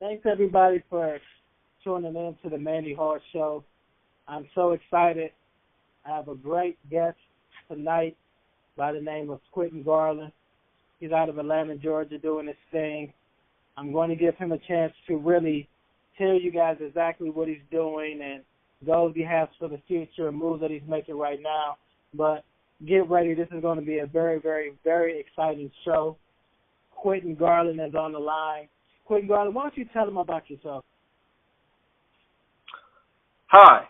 Thanks, everybody, for tuning in to the Manny Hall Show. I'm so excited. I have a great guest tonight by the name of Quentin Garland. He's out of Atlanta, Georgia, doing his thing. I'm going to give him a chance to really tell you guys exactly what he's doing and goals he has for the future and moves that he's making right now. But get ready. This is going to be a very, very, very exciting show. Quentin Garland is on the line. Quentin Garland, why don't you tell him about yourself? Hi.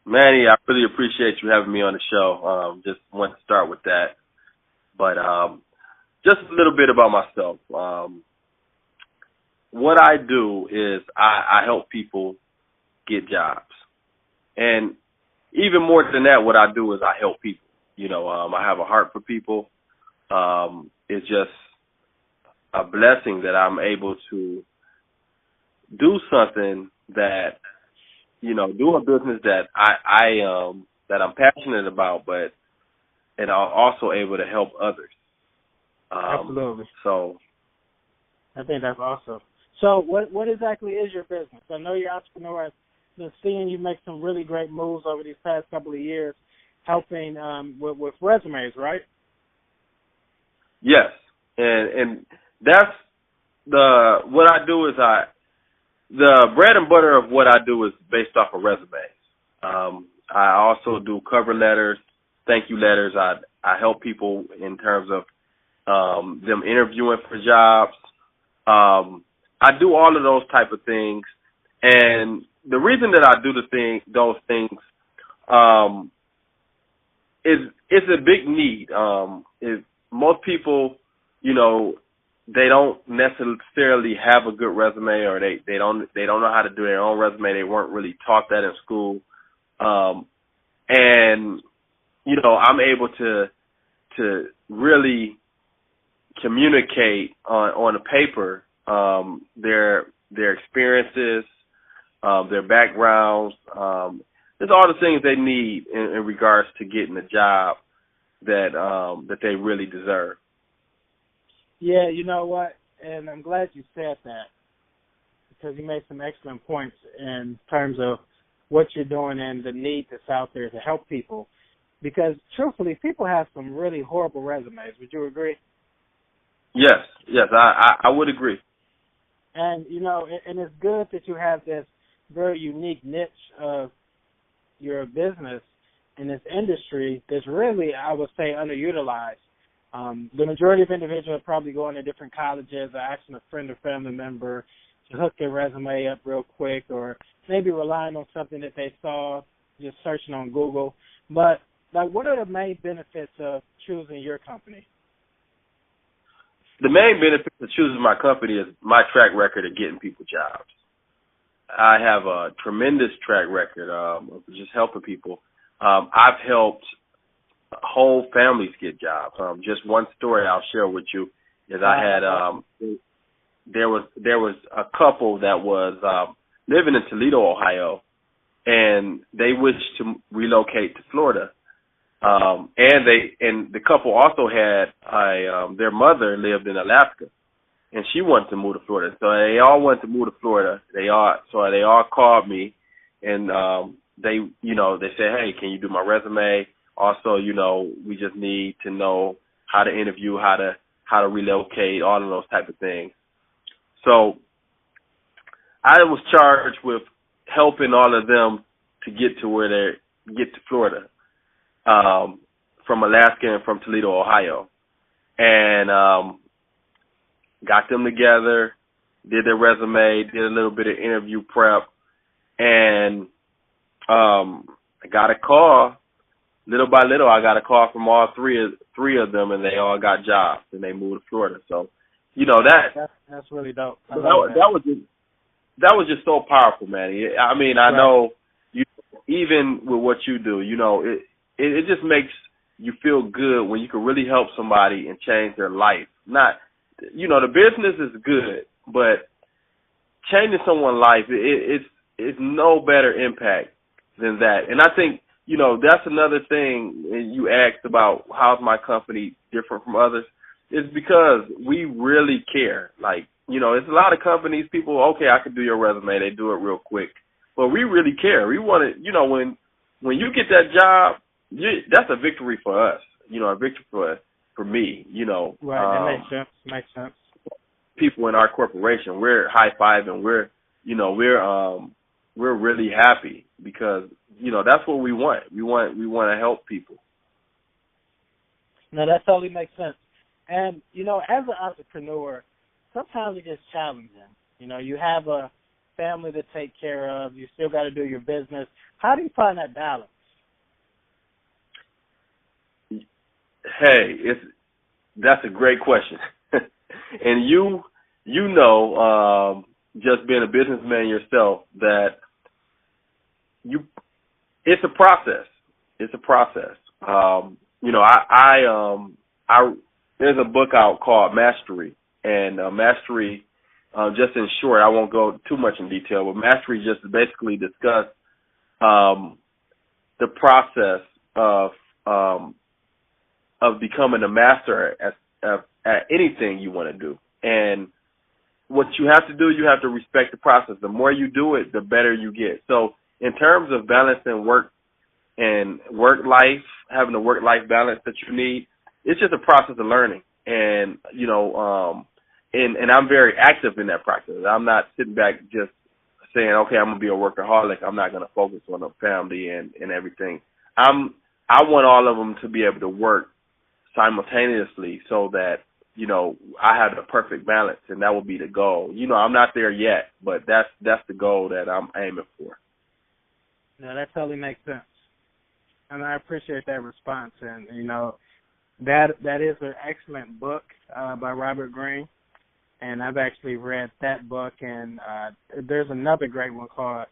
Manny, I really appreciate you having me on the show. Just want to start with that. But just a little bit about myself. What I do is I help people get jobs. And even more than that, what I do is I help people. I have a heart for people. It's just a blessing that I'm able to do something that, do a business that that I'm passionate about, and I'm also able to help others. Absolutely. So I think that's awesome. So what exactly is your business? I know you're an entrepreneur. I've been seeing you make some really great moves over these past couple of years, helping with resumes, right? Yes, and that's what I do is the bread and butter of what I do is based off of resumes. I also do cover letters, thank you letters. I help people in terms of them interviewing for jobs. I do all of those type of things, and the reason that I do those things is it's a big need. Most people, they don't necessarily have a good resume, or they don't know how to do their own resume. They weren't really taught that in school, and I'm able to really communicate on the paper their experiences, their backgrounds, just all the things they need in regards to getting a job that they really deserve. Yeah, you know what? And I'm glad you said that, because you made some excellent points in terms of what you're doing and the need that's out there to help people. Because truthfully, people have some really horrible resumes. Would you agree? Yes, I would agree. And, and it's good that you have this very unique niche of your business in this industry that's really, I would say, underutilized. The majority of individuals are probably going to different colleges or asking a friend or family member to hook their resume up real quick, or maybe relying on something that they saw, just searching on Google. But, what are the main benefits of choosing your company? The main benefit of choosing my company is my track record of getting people jobs. I have a tremendous track record of just helping people. I've helped whole families get jobs. Just one story I'll share with you is I had there was a couple that was living in Toledo, Ohio, and they wished to relocate to Florida. And the couple also had their mother lived in Alaska, and she wanted to move to Florida. So they all wanted to move to Florida. They all called me, and they said, "Hey, can you do my resume? Also, we just need to know how to interview, how to relocate, all of those type of things." So I was charged with helping all of them to get to Florida. From Alaska and from Toledo, Ohio, and got them together, did their resume, did a little bit of interview prep, and I got a call. Little by little, I got a call from all three of them, and they all got jobs, and they moved to Florida. So, that's really dope. That was just so powerful, man. I mean, I know even with what you do, it just makes you feel good when you can really help somebody and change their life. Not, the business is good, but changing someone's life, it's no better impact than that. And I think, that's another thing you asked about how's my company different from others, is because we really care. Like, it's a lot of companies, people, okay, I can do your resume. They do it real quick. But we really care. We want to, when you get that job, that's a victory for us, a victory for me, Right, that makes sense. Makes sense. People in our corporation, we're high-fiving. We're really happy because, that's what we want. We want to help people. No, that totally makes sense. And, as an entrepreneur, sometimes it gets challenging. You have a family to take care of. You still got to do your business. How do you find that balance? Hey, that's a great question. And just being a businessman yourself, that it's a process. It's a process. There's a book out called Mastery, and Mastery, just in short, I won't go too much in detail, but Mastery just basically discuss the process of becoming a master at anything you want to do. And what you have to do, you have to respect the process. The more you do it, the better you get. So in terms of balancing work and work life, having the work-life balance that you need, it's just a process of learning. And, and I'm very active in that process. I'm not sitting back just saying, okay, I'm going to be a workaholic. I'm not going to focus on the family and everything. I want all of them to be able to work simultaneously so that, I have the perfect balance, and that will be the goal. I'm not there yet, but that's the goal that I'm aiming for. No, that totally makes sense. And I appreciate that response. And, that is an excellent book by Robert Greene. And I've actually read that book. And there's another great one called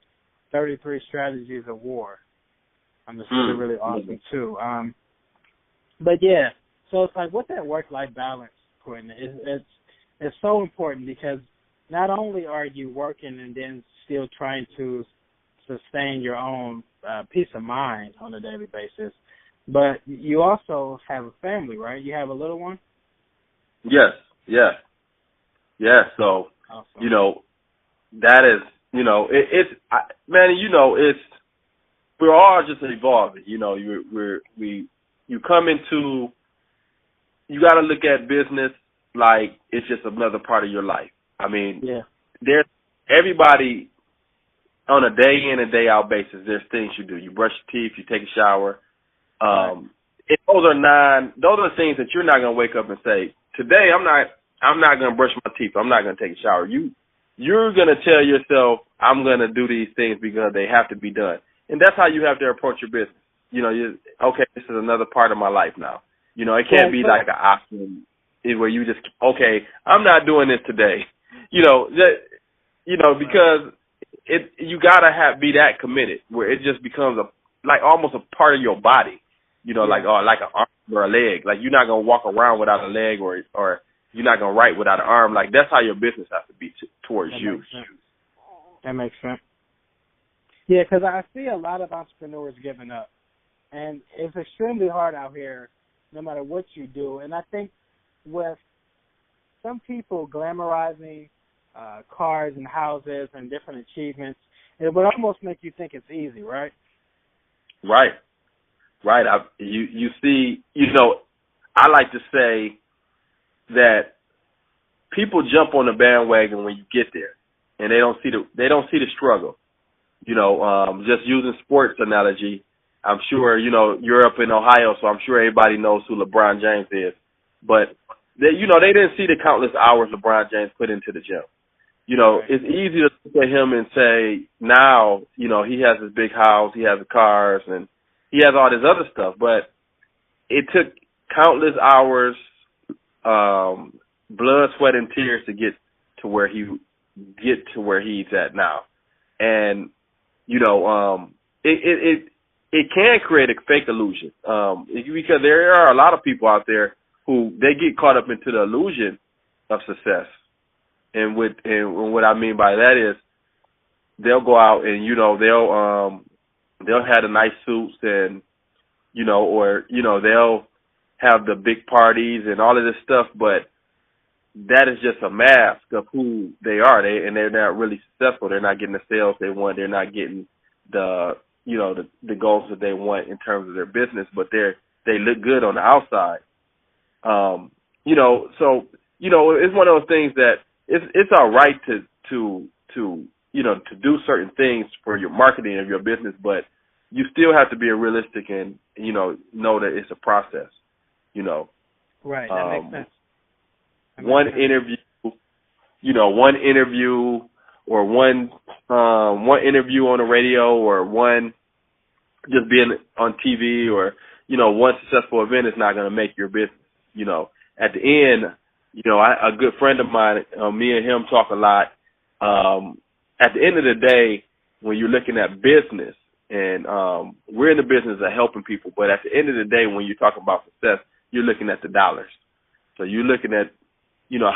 33 Strategies of War. It's really, really awesome, too. But, yeah, so it's like with that work-life balance, Quentin, it's so important because not only are you working and then still trying to sustain your own peace of mind on a daily basis, but you also have a family, right? You have a little one? Yes. So, awesome. that is, we're all just evolving. You come into, you got to look at business like it's just another part of your life. I mean, there's everybody on a day in and day out basis. There's things you do. You brush your teeth, you take a shower. Those are things that you're not going to wake up and say, today I'm not going to brush my teeth. I'm not going to take a shower. You're going to tell yourself, I'm going to do these things because they have to be done. And that's how you have to approach your business. Okay, this is another part of my life now. It can't be like an option where you just, okay, I'm not doing this today. Because you gotta be that committed where it just becomes almost a part of your body. Like an arm or a leg. Like you're not gonna walk around without a leg, or you're not gonna write without an arm. Like that's how your business has to be towards you. That makes sense. Yeah, because I see a lot of entrepreneurs giving up, and it's extremely hard out here, no matter what you do. And I think with some people glamorizing cars and houses and different achievements, it would almost make you think it's easy, right? Right. You see, I like to say that people jump on the bandwagon when you get there, and they don't see the struggle. Just using sports analogy, I'm sure, you're up in Ohio, so I'm sure everybody knows who LeBron James is. But, they didn't see the countless hours LeBron James put into the gym. It's easy to look at him and say, now, he has his big house, he has the cars, and he has all this other stuff. But it took countless hours, blood, sweat, and tears to get to where he's at now. And, it can create a fake illusion, because there are a lot of people out there who they get caught up into the illusion of success. And what I mean by that is they'll go out and they'll have the nice suits and they'll have the big parties and all of this stuff, but that is just a mask of who they are. They're not really successful. They're not getting the sales they want. They're not getting the the goals that they want in terms of their business, but they look good on the outside. So it's one of those things that it's all right to do certain things for your marketing of your business, but you still have to be realistic and know that it's a process. Right, that makes sense. One interview or one interview on the radio or one just being on TV or one successful event is not going to make your business. At the end, a good friend of mine, me and him talk a lot. At the end of the day, when you're looking at business, and we're in the business of helping people, but at the end of the day, when you talk about success, you're looking at the dollars. So you're looking at,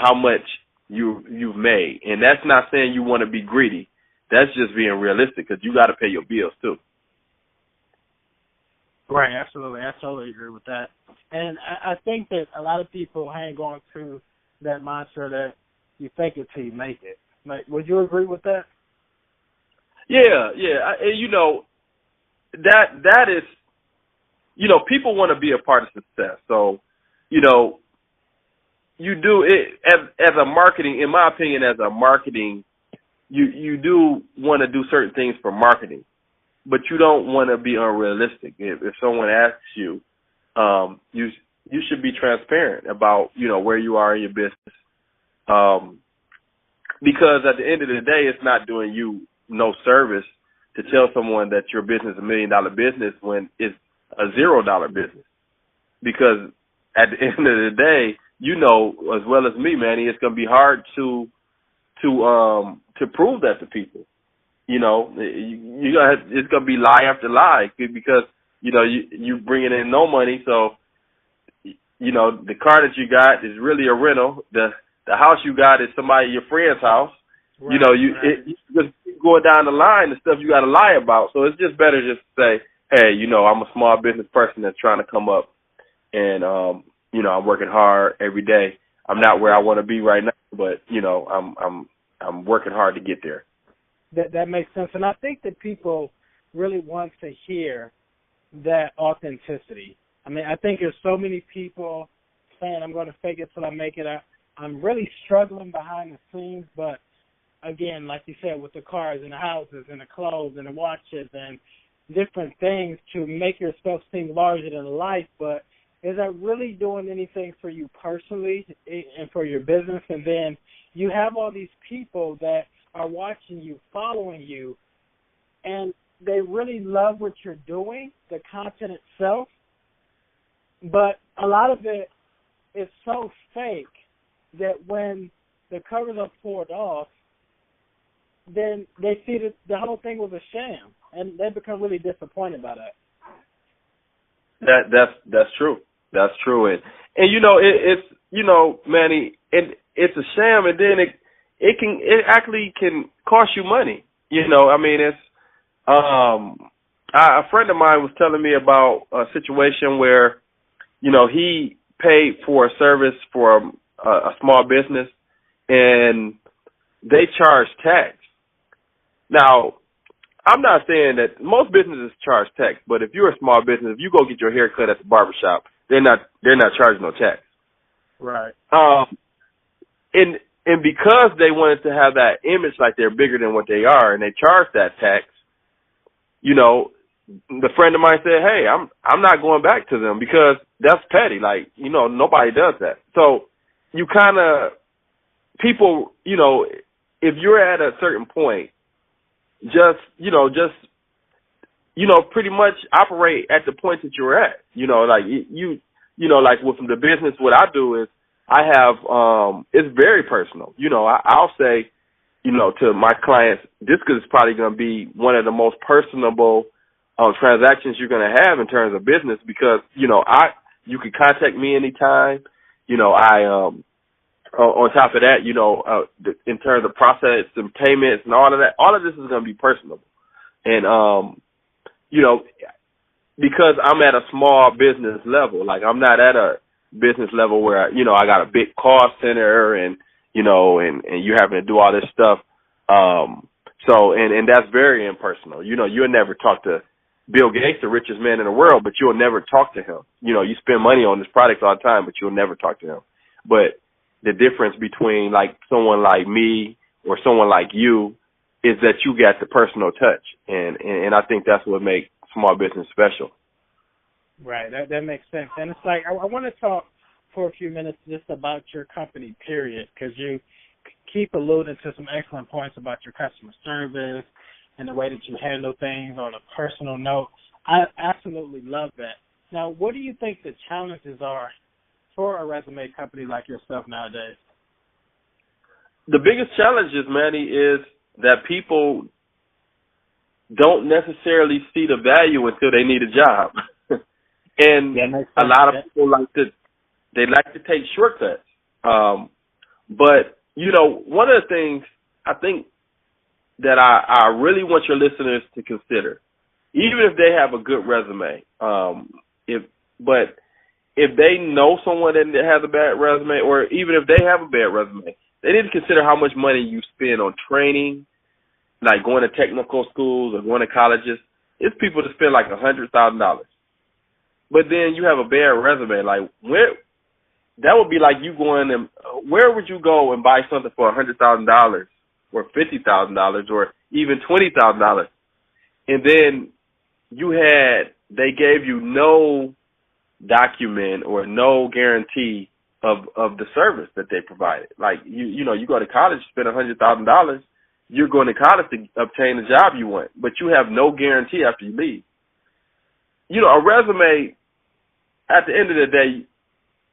how much you've made. And that's not saying you want to be greedy. That's just being realistic because you got to pay your bills too. Right, absolutely. I totally agree with that. And I think that a lot of people hang on to that mantra that you fake it till you make it. Like, would you agree with that? Yeah. That is, people want to be a part of success. So, you do it as a marketing, in my opinion, as a marketing, you do want to do certain things for marketing, but you don't want to be unrealistic. If someone asks you, you should be transparent about, where you are in your business. Because at the end of the day, it's not doing you no service to tell someone that your business is $1 million business when it's a $0 business. Because at the end of the day, as well as me, Manny, it's going to be hard to prove that to people. It's going to be lie after lie because, you bringing in no money. So, the car that you got is really a rental. The house you got is your friend's house. Right, you just keep going down the line, the stuff you got to lie about. So it's just better just to say, hey, I'm a small business person that's trying to come up and, I'm working hard every day. I'm not where I want to be right now, but, I'm working hard to get there. That makes sense. And I think that people really want to hear that authenticity. I mean, I think there's so many people saying, I'm going to fake it till I make it. I'm really struggling behind the scenes, but again, like you said, with the cars and the houses and the clothes and the watches and different things to make yourself seem larger than life, but is that really doing anything for you personally and for your business? And then you have all these people that are watching you, following you, and they really love what you're doing, the content itself, but a lot of it is so fake that when the covers are pulled off, then they see that the whole thing was a sham, and they become really disappointed by that. That's true. That's true, and it's Manny, it's a sham, and then it actually can cost you money. It's a friend of mine was telling me about a situation where he paid for a service for a small business, and they charge tax. Now, I'm not saying that most businesses charge tax, but if you're a small business, if you go get your hair cut at the barbershop, they're not charging no tax. Right. And because they wanted to have that image like they're bigger than what they are, and they charge that tax, the friend of mine said, hey, I'm not going back to them because that's petty. Like, nobody does that. So you kind of, people, if you're at a certain point, just pretty much operate at the point that you're at. Like with the business, what I do is I have, it's very personal. I'll say, to my clients, this is probably going to be one of the most personable transactions you're going to have in terms of business because, you can contact me anytime. On top of that, in terms of process and payments and all of that, all of this is going to be personable. And, because I'm at a small business level, like I'm not at a business level where, you know, I got a big call center and, you know, and you're having to do all this stuff. So that's very impersonal. You know, you'll never talk to Bill Gates, the richest man in the world, but you'll never talk to him. You know, you spend money on his products all the time, but you'll never talk to him. But the difference between like someone like me or someone like you is that you got the personal touch. And I think that's what makes small business special. Right. That makes sense. And it's like, I want to talk for a few minutes just about your company, period, because you keep alluding to some excellent points about your customer service and the way that you handle things on a personal note. I absolutely love that. Now, what do you think the challenges are for a resume company like yourself nowadays? The biggest challenge, Manny, is that people don't necessarily see the value until they need a job. And a lot of people like to take shortcuts. But, you know, one of the things I think that I really want your listeners to consider, even if they have a good resume, if they know someone that has a bad resume, or even if they have a bad resume, they need to consider how much money you spend on training, like going to technical schools or going to colleges. It's people that spend like $100,000. But then you have a bad resume. Like, that would be like you going and where would you go and buy something for $100,000 or $50,000 or even $20,000? And then they gave you no document or no guarantee of the service that they provided. Like, you know, you go to college, spend $100,000, you're going to college to obtain the job you want, but you have no guarantee after you leave. You know, a resume, at the end of the day,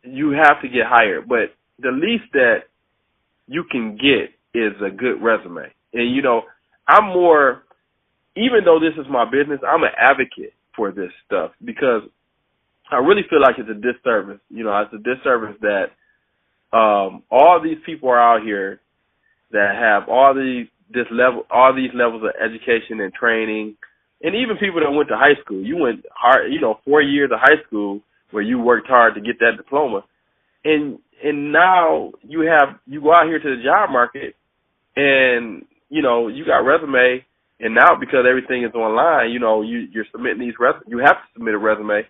you have to get hired, but the least that you can get is a good resume. And, you know, even though this is my business, I'm an advocate for this stuff because I really feel like it's a disservice. You know, it's a disservice that all these people are out here that have all these levels of education and training, and even people that went to high school. You went hard, 4 years of high school where you worked hard to get that diploma, and now you go out here to the job market, and you got a resume, and now because everything is online, you're submitting these you have to submit a resume,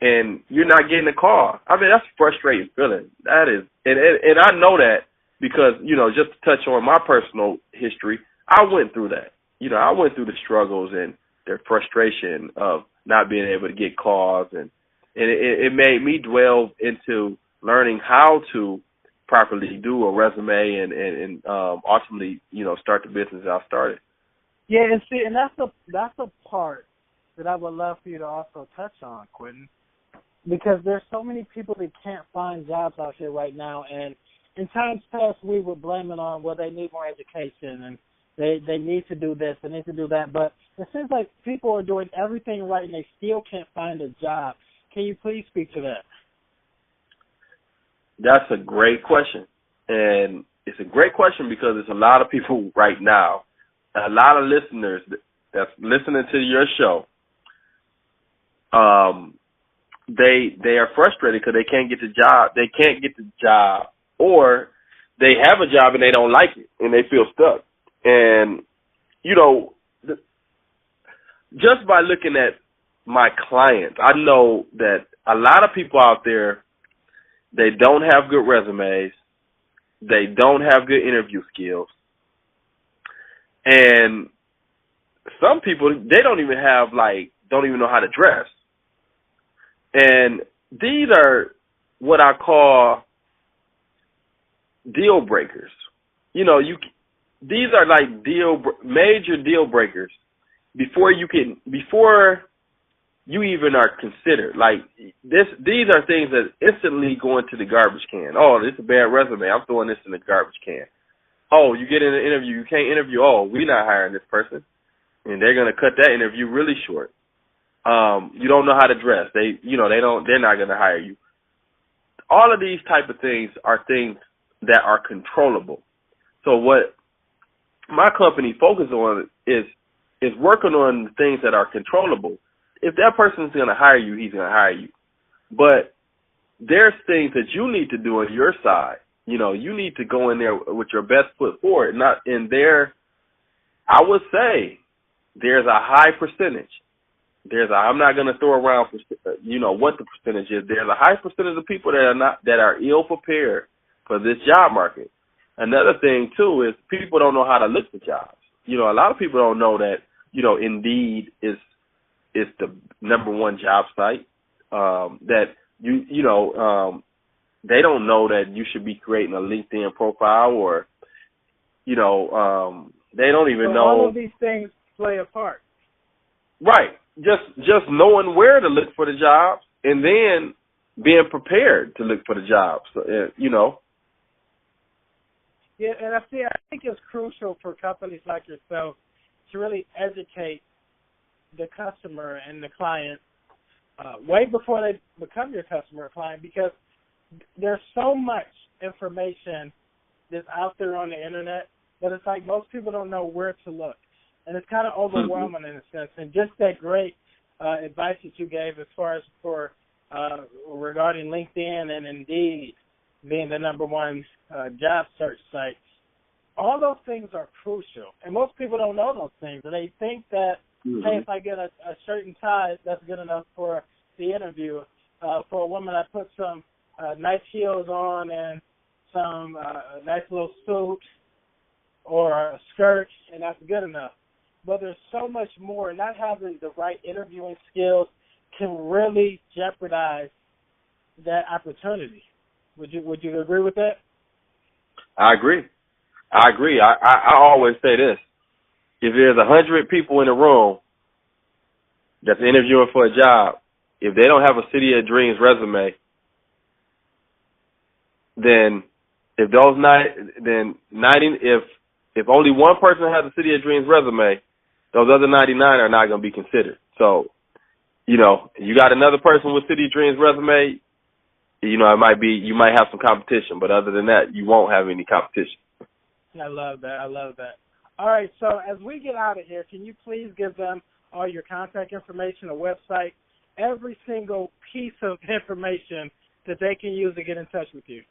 and you're not getting a call. I mean, that's a frustrating feeling. That is, and I know that because just to touch on my personal history, I went through that. I went through the struggles and the frustration of not being able to get calls, and it made me dwell into learning how to properly do a resume and ultimately, start the business I started. Yeah, and that's a part that I would love for you to also touch on, Quentin, because there's so many people that can't find jobs out here right now, and in times past we were blaming on, well, they need more education and they need to do this, they need to do that, but it seems like people are doing everything right and they still can't find a job. Can you please speak to that? That's a great question, and it's a great question because there's a lot of people right now, a lot of listeners that's listening to your show. They are frustrated because they can't get the job. They can't get the job, or they have a job and they don't like it and they feel stuck. And just by looking at my clients, I know that a lot of people out there, they don't have good resumes, they don't have good interview skills, and some people, they don't even know how to dress. And these are what I call deal breakers. These are like major deal breakers before you even are considered. Like these are things that instantly go into the garbage can. Oh, this is a bad resume. I'm throwing this in the garbage can. Oh, you get in an interview, you can't interview. Oh, we're not hiring this person, and they're going to cut that interview really short. You don't know how to dress. They're not going to hire you. All of these type of things are things that are controllable. So what my company focuses on is working on things that are controllable. If that person is going to hire you, he's going to hire you. But there's things that you need to do on your side. You know, you need to go in there with your best foot forward. Not in there, I would say there's a high percentage. I'm not going to throw around, what the percentage is. There's a high percentage of people that are ill prepared for this job market. Another thing too is people don't know how to look for jobs. You know, a lot of people don't know that, Indeed is the number one job site. That they don't know that you should be creating a LinkedIn profile, or, they don't even know. All of these things play a part. Right. Just knowing where to look for the jobs, and then being prepared to look for the jobs, Yeah, and I think it's crucial for companies like yourself to really educate the customer and the client way before they become your customer or client, because there's so much information that's out there on the internet that it's like most people don't know where to look. And it's kind of overwhelming in a sense. And just that great advice that you gave as far as regarding LinkedIn and Indeed being the number one job search site, all those things are crucial. And most people don't know those things. And they think that, hey, if I get a shirt and tie, that's good enough for the interview. For a woman, I put some nice heels on and some nice little suit or a skirt, and that's good enough. But there's so much more. Not having the right interviewing skills can really jeopardize that opportunity. Would you agree with that? I agree. I always say this. If there's 100 people in a room that's interviewing for a job, if they don't have a City of Dreams resume, then if only one person has a City of Dreams resume, those other 99 are not going to be considered. So, you got another person with City of Dreams resume, you might have some competition, but other than that, you won't have any competition. I love that. All right, so as we get out of here, can you please give them all your contact information, a website, every single piece of information that they can use to get in touch with you?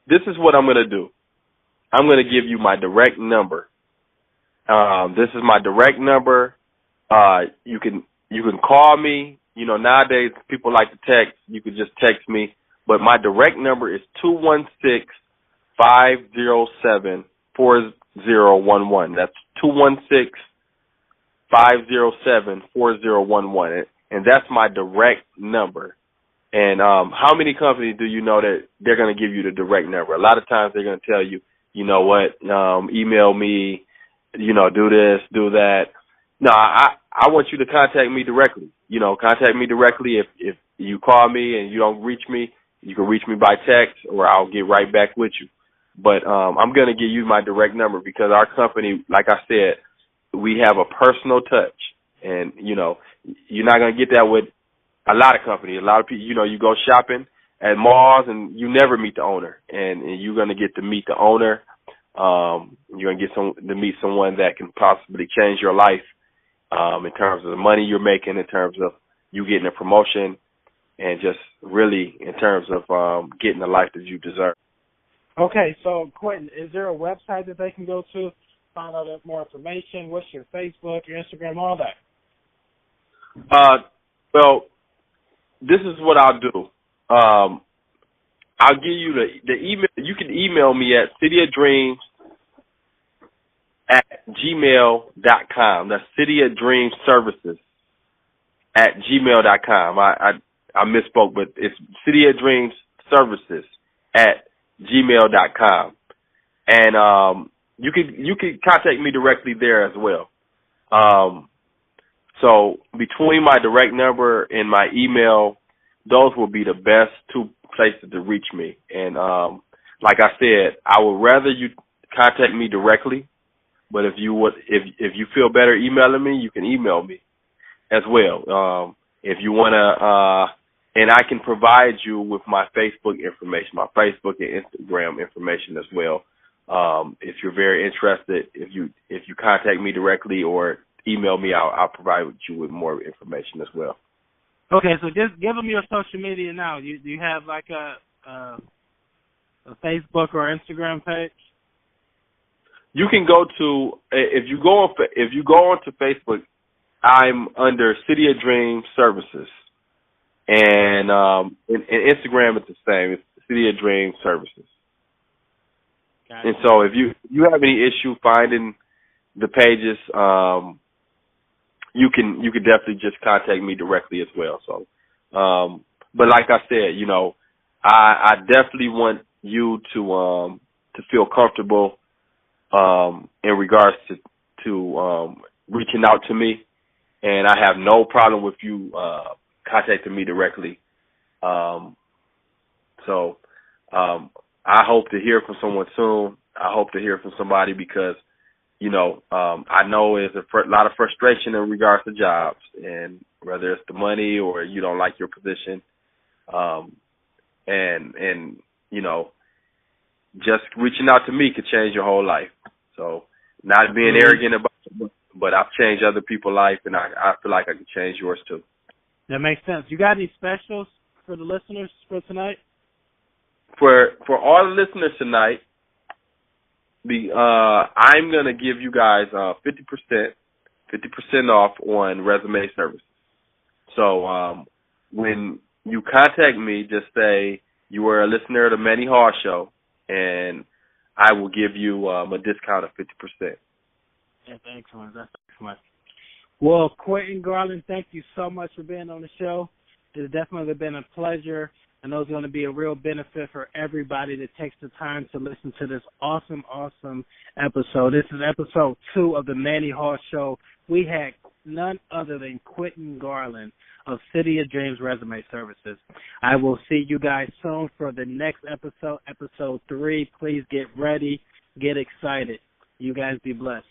This is what I'm going to do. I'm going to give you my direct number. This is my direct number. You can call me. Nowadays people like to text. You can just text me. But my direct number is 216-507-4011. That's 216-507-4011. And that's my direct number. And how many companies do you know that they're going to give you the direct number? A lot of times they're going to tell you, you know what, email me, do this, do that. No, I want you to contact me directly. Contact me directly. If you call me and you don't reach me, you can reach me by text, or I'll get right back with you. But I'm going to give you my direct number because our company, like I said, we have a personal touch. And, you're not going to get that with a lot of companies. A lot of people, you go shopping at malls and you never meet the owner. And you're going to get to meet the owner. You're going to get to meet someone that can possibly change your life in terms of the money you're making, in terms of you getting a promotion, and just really in terms of getting the life that you deserve. Okay, so Quentin, is there a website that they can go to, find out more information? What's your Facebook, your Instagram, all that? Well, this is what I'll do. I'll give you the email. You can email me at cityofdreams@gmail.com. That's cityofdreamsservices@gmail.com. I misspoke, but it's cityofdreamsservices@gmail.com. And you can contact me directly there as well. So between my direct number and my email, those will be the best two places to reach me. And like I said, I would rather you contact me directly, but if you feel better emailing me, you can email me as well. If you want to, and I can provide you with my Facebook information, my Facebook and Instagram information as well. If you're very interested, if you contact me directly or email me, I'll provide you with more information as well. Okay, so just give them your social media now. Do you have like a Facebook or Instagram page? You can go to if you go onto Facebook, I'm under City of Dreams Services, and in Instagram it's the same. It's City of Dreams Services. Gotcha. And so if you have any issue finding the pages, you can definitely just contact me directly as well. So, but like I said, you know, I definitely want you to feel comfortable in regards to reaching out to me, and I have no problem with you contacting me directly. So I hope to hear from someone soon. I hope to hear from somebody because, you know, I know there's a lot of frustration in regards to jobs, and whether it's the money or you don't like your position, and you know, just reaching out to me could change your whole life. So not being arrogant about it, but I've changed other people's life, and I feel like I can change yours too. That makes sense. You got any specials for the listeners for tonight? For all the listeners tonight, I'm gonna give you guys 50% off on resume services. So when you contact me, just say you were a listener of the Manny Hall Show, and I will give you a discount of 50%. That's excellent. That's excellent. Well, Quentin Garland, thank you so much for being on the show. It's definitely been a pleasure. I know it's going to be a real benefit for everybody that takes the time to listen to this awesome episode. This is episode 2 of the Manny Hall Show. We had none other than Quentin Garland of City of Dreams Resume Services. I will see you guys soon for the next episode, episode 3. Please get ready, get excited. You guys be blessed.